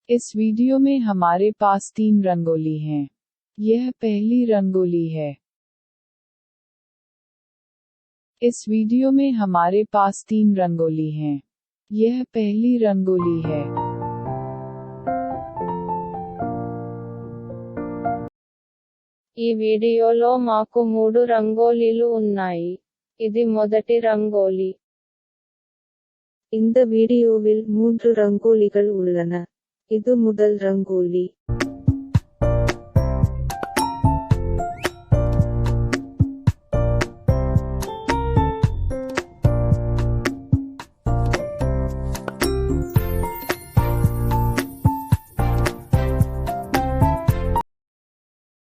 इस वीडियो में हमारे पास 3 रंगोली हैं। यह पहली रंगोली है। इस वीडियो में हमारे पास 3 रंगोली हैं। यह पहली रंगोली है। ఈ వీడియోలో మాకు 3 రంగోలీలు ఉన్నాయి. ఇది మొదటి రంగోలి. இந்த வீடியோவில் 3 ரங்கோலிகள் உள்ளன. இது முதல் ரங்கோலி.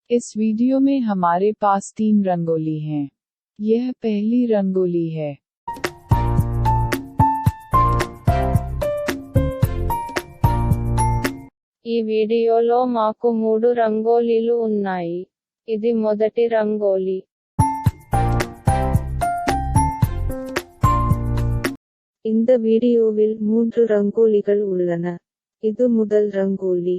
इस वीडियो में हमारे पास 3 रंगोली हैं। यह पहली रंगोली है। ఈ వీడియోలో మాకు 3 రంగోలీలు ఉన్నాయి. ఇది మొదటి రంగోలి. இந்த வீடியோவில் 3 ரங்கோலிகள் உள்ளன. இது முதல் ரங்கோலி.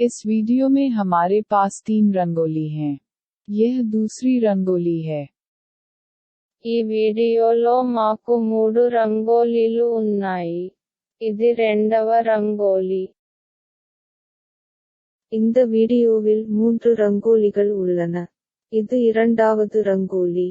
इस वीडियो में हमारे पास 3 रंगोली हैं। यह दूसरी रंगोली है। ఈ వీడియోలో మాకు 3 రంగోలీలు ఉన్నాయి. ఇది రెండవ రంగోలి. இந்த வீடியோவில் 3 ரங்கோலிகள் உள்ளன. இது இரண்டாவது ரங்கோலி.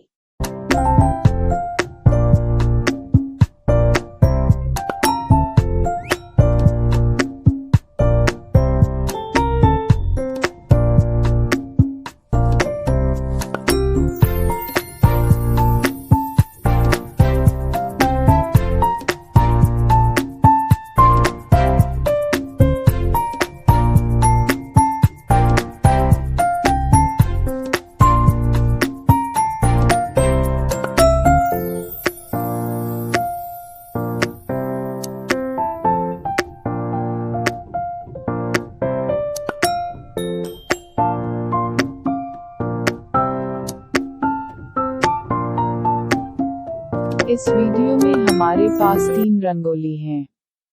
इस वीडियो में हमारे पास 3 रंगोली हैं।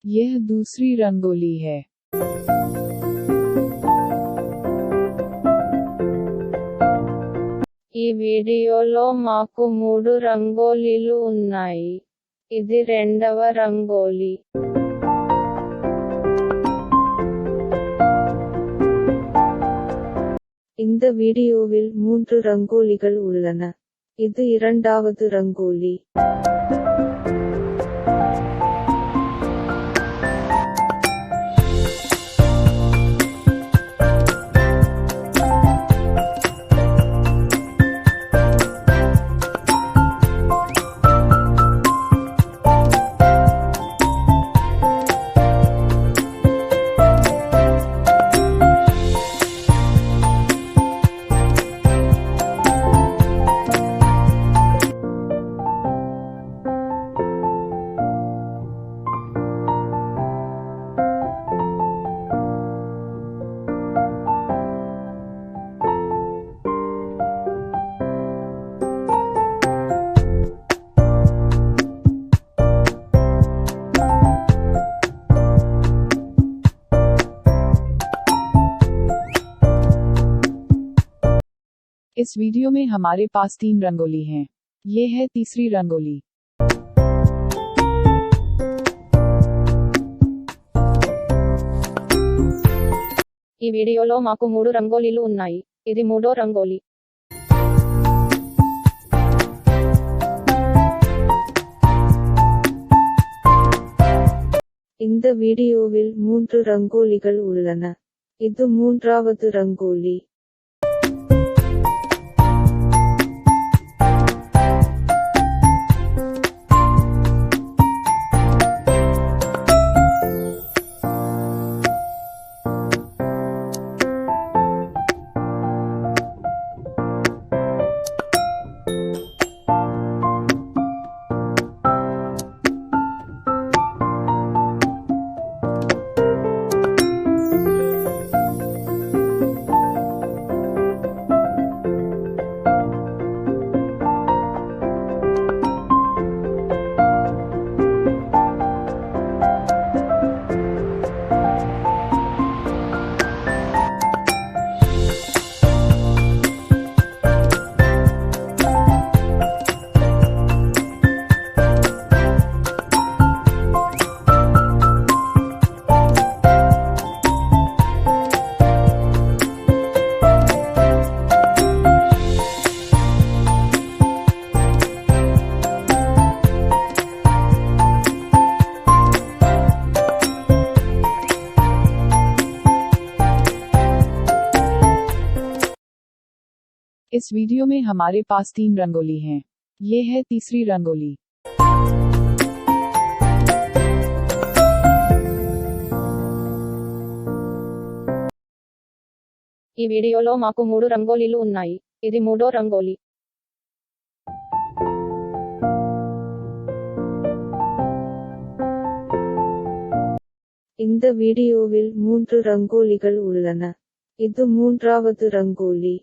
यह दूसरी रंगोली है। ఈ వీడియోలో మాకు 3 రంగోలీలు ఉన్నాయి. ఇది రెండవ రంగోలి. இந்த வீடியோவில் 3 ரங்கோலிகள் உள்ளன. இது இரண்டாவது ரங்கோலி. इस वीडियो में हमारे पास 3 रंगोली हैं। ये है तीसरी रंगोली। ఈ వీడియోలో మాకు 3 రంగోలీలు ఉన్నాయి. ఇది మూడో రంగోలి. இந்த வீடியோவில் 3 ரங்கோலிகள் உள்ளன. இது மூன்றாவது ரங்கோலி. इस वीडियो में हमारे पास 3 रंगोली हैं। ये है तीसरी रंगोली। ఈ వీడియోలో మాకు 3 రంగోలీలు ఉన్నాయి. ఇది మూడో రంగోలి. இந்த வீடியோவில் 3 ரங்கோலிகள் உள்ளன. இது மூன்றாவது ரங்கோலி.